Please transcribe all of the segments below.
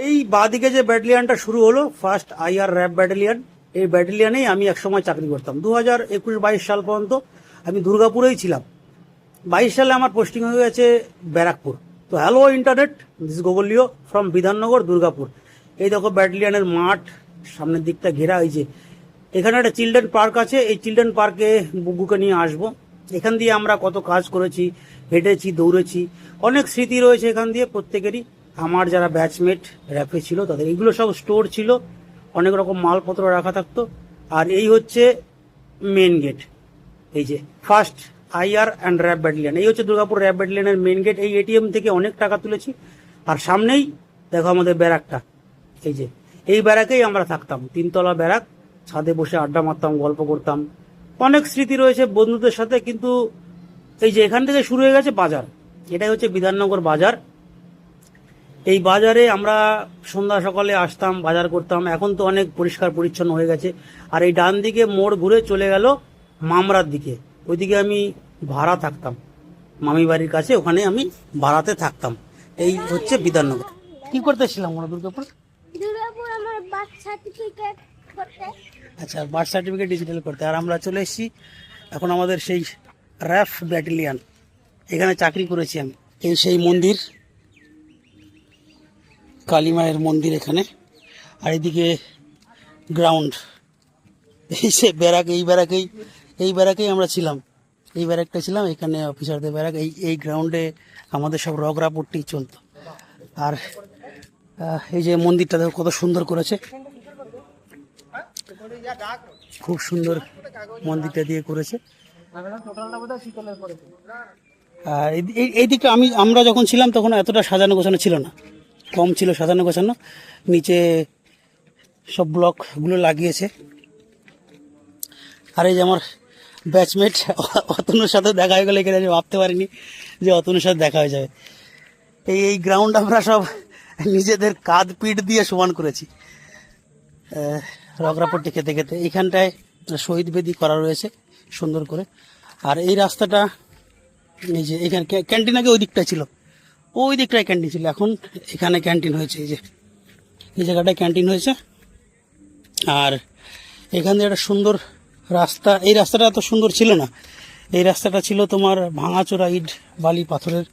এই বাঁদিকে যে ব্যাটালিয়ানটা শুরু হলো ফার্স্ট আইআর র্যাব ব্যাটালিয়ান, এই ব্যাটালিয়ানেই আমি একসময় চাকরি করতাম 2021-22 সাল পর্যন্ত আমি দুর্গাপুরেই ছিলাম। 22 সালে আমার পোস্টিং হয়ে গেছে ব্যারাকপুর। তো হ্যালো ইন্টারনেট, দিস গোগলিও ফ্রম বিধাননগর দুর্গাপুর। এই দেখো ব্যাটালিয়ানের মাঠ, সামনের দিকটা ঘেরা। এই যে এখানে একটা চিলড্রেন পার্ক আছে, এই চিলড্রেন পার্কে বুগুকে নিয়ে আসবো। এখান দিয়ে আমরা কত কাজ করেছি, হেঁটেছি, দৌড়েছি, অনেক স্মৃতি রয়েছে এখান দিয়ে প্রত্যেকেরই। আমার যারা ব্যাচমেট র্যাপে ছিল তাদের এগুলো সব স্টোর ছিল, অনেক রকম মালপত্র রাখা থাকতো। আর এই হচ্ছে মেন গেট, এই যে first IR and RAB battalion, এই হচ্ছে দুর্গাপুর র্যাব ব্যাটালিয়ানের মেন গেট। এই এটিএম থেকে অনেক টাকা তুলেছি। আর সামনেই দেখো আমাদের ব্যারাকটা, এই যে এই ব্যারাকেই আমরা থাকতাম, 3 তলা ব্যারাক। ছাদে বসে আড্ডা মারতাম, গল্প করতাম, অনেক স্মৃতি রয়েছে বন্ধুদের সাথে। কিন্তু এই যে এখান থেকে শুরু হয়ে গেছে বাজার, এটাই হচ্ছে বিধাননগর বাজার। এই বাজারে আমরা সন্ধ্যা সকালে আসতাম, বাজার করতাম। এখন তো অনেক পরিষ্কার পরিচ্ছন্ন হয়ে গেছে। আর এই ডান দিকে মোড় ঘুরে চলে গেল মামরার দিকে, ওইদিকে আমি ভাড়া থাকতাম মামি বাড়ির কাছে, ওখানে আমি ভাড়াতে থাকতাম। এই হচ্ছে বিধাননগর। কি করতেছিলাম আমরা দুর্গাপুর? দুর্গাপুর আমার বার্থ সার্টিফিকেট করতে। আচ্ছা, বার্থ সার্টিফিকেট ডিজিটাল করতে। আর আমরা চলে এসেছি এখন আমাদের সেই র্যাফ ব্যাটালিয়ান, এখানে চাকরি করেছি আমি। এই সেই মন্দির, কালী মায়ের মন্দির এখানে। আর এদিকে গ্রাউন্ড, এই সে ব্যারাক, এই ব্যারাকেই আমরা ছিলাম। এই ব্যারাকটা ছিলাম, এখানে অফিসারদের ব্যারাক। এই গ্রাউন্ডে আমাদের সব রগরাপট্টি চলতো। আর এই যে মন্দিরটা দেখো কত সুন্দর করেছে, খুব সুন্দর মন্দিরটা দিয়ে করেছে। আর এই দিকটা আমরা যখন ছিলাম তখন এতটা সাজানো গোছানো ছিল না, কম ছিল সাজানো গোছানো। নিচে সব ব্লকগুলো লাগিয়েছে। আর এই যে আমার ব্যাচমেট অতনুর সাথে দেখা হয়ে গেলে, এখানে আমি ভাবতে পারিনি যে অতনুর সাথে দেখা হয়ে যাবে। এই গ্রাউন্ড আমরা সব নিজেদের কাঁধ পিঠ দিয়ে সমান করেছি রগরাপট্টি খেতে খেতে। এইখানটায় শহীদ বেদি করা রয়েছে সুন্দর করে। আর এই রাস্তাটা, এই যে এখানে ক্যান্টিন আগে ওই দিকটায় ছিল, ওই দিকটায় ক্যান্টিন ছিল, এখন এখানে ক্যান্টিন হয়েছে। এই যে এই জায়গাটায় ক্যান্টিন হয়েছে। আর এখান দিয়ে একটা সুন্দর রাস্তা, এই রাস্তাটা এত সুন্দর ছিল না, এই রাস্তাটা ছিল তোমার ভাঙাচোরা ইট বালি পাথরের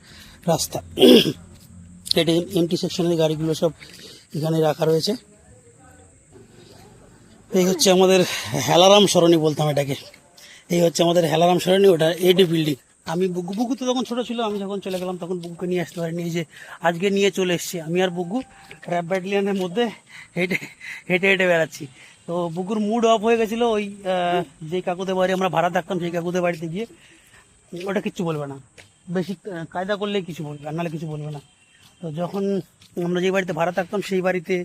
রাস্তা। এটা এমটি সেকশনের গাড়িগুলো সব এখানে রাখা রয়েছে। এই হচ্ছে আমাদের হেলারাম সরণি বলতাম এটাকে, এই হচ্ছে আমাদের হেলারাম সরণি, ওটা এডি বিল্ডিং। আমি বুগু তো তখন ছোট ছিল, আমি যখন চলে গেলাম তখন বুগুকে নিয়ে আসতে পারিনি। এই যে আজকে নিয়ে চলে এসেছি, আমি আর বুগু র্যাব ব্যাটালিয়ানের মধ্যে হেঁটে হেঁটে হেঁটে বেড়াচ্ছি। তো বুগুর মুড অফ হয়ে গেছিলো, ওই যে কাকুদের বাড়ি আমরা ভাড়া থাকতাম সেই কাকুদের বাড়িতে গিয়ে। ওটা কিচ্ছু বলবে না, বেশি কায়দা করলেই কিছু বলবে, আর নাহলে কিছু বলবে না। তো যখন আমরা যে বাড়িতে ভাড়া থাকতাম সেই বাড়িতে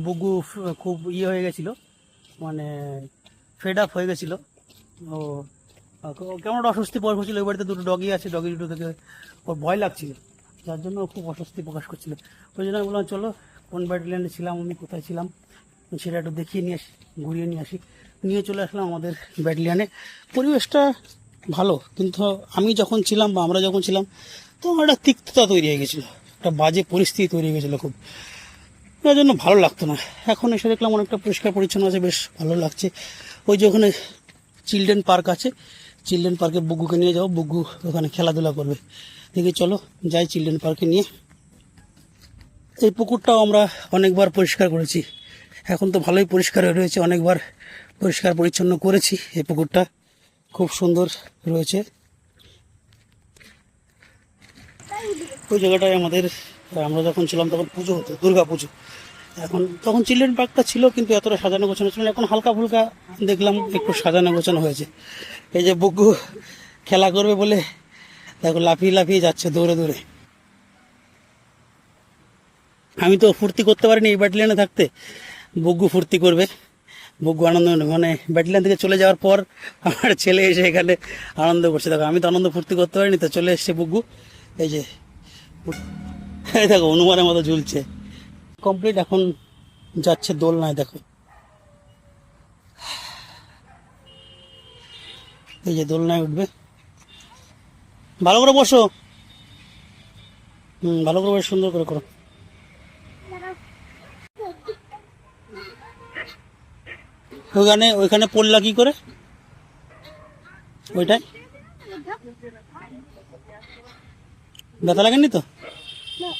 বুগু খুব হয়ে গেছিলো, মানে ফেড আপ হয়ে গেছিলো। ও কেমন একটা অস্বস্তি প্রকাশ করছিল। ওই বাড়িতে দুটো ডগি আছে, ডগি দুটো থেকে ওর ভয় লাগছিল, যার জন্য খুব অস্বস্তি প্রকাশ করছিল। ওই জন্য আমি বললাম চলো কোন ব্যাটালিয়ানে ছিলাম, আমি কোথায় ছিলাম সেটা একটু দেখিয়ে নিয়ে আসি, ঘুরিয়ে নিয়ে আসি। নিয়ে চলে আসলাম আমাদের ব্যাটালিয়ানে। পরিবেশটা ভালো, কিন্তু আমি যখন ছিলাম বা আমরা যখন ছিলাম তখন একটা তিক্ততা তৈরি হয়ে গেছিলো, একটা বাজে পরিস্থিতি তৈরি হয়ে গেছিলো খুব, তার জন্য ভালো লাগতো না। এখন এসে দেখলাম অনেকটা পরিষ্কার পরিচ্ছন্ন আছে, বেশ ভালো লাগছে। ওই যে ওখানে চিলড্রেন পার্ক আছে, চিলড্রেন পার্কে বুগুকে নিয়ে যাও, বুগু ওখানে খেলাধুলা করবে। দেখি চলো যাই চিলড্রেন পার্কে নিয়ে। এই পুকুরটাও আমরা অনেকবার পরিষ্কার করেছি, এখন তো ভালোই পরিষ্কার হয়ে রয়েছে, অনেকবার পরিষ্কার পরিচ্ছন্ন করেছি। এই পুকুরটা খুব সুন্দর রয়েছে। ওই জায়গাটায় আমরা যখন ছিলাম তখন পুজো হতো, দুর্গা পুজো। তখন চিলড্রেন পার্কটা ছিল কিন্তু এতটা সাজানো গোছানো ছিল না, এখন হালকা ফুলকা দেখলাম একটু সাজানো গোছানো হয়েছে। এই যে বুগু খেলা করবে বলে দেখো লাফিয়ে লাফিয়ে যাচ্ছে দৌড়ে দৌড়ে। আমি তো ফুর্তি করতে পারিনি এই ব্যাটালিয়ানে থাকতে, বুগু ফুর্তি করবে, বুগু আনন্দ, মানে ব্যাটালিয়ান থেকে চলে যাওয়ার পর আমার ছেলে এসে এখানে আনন্দ করছে। দেখো আমি তো আনন্দ ফুর্তি করতে পারিনি, তো চলে এসছে বুগু। এই যে দেখো অনুমানের মতো ঝুলছে কমপ্লিট। এখন যাচ্ছে দোলনায়, দেখো এই যে দোলনায় উঠবে। ভালো করে বসো, ভালো করে বসে সুন্দর করে করো। ওইখানে পড়লা কি করে ওইটাই ব্যথা লাগেনি তো? না,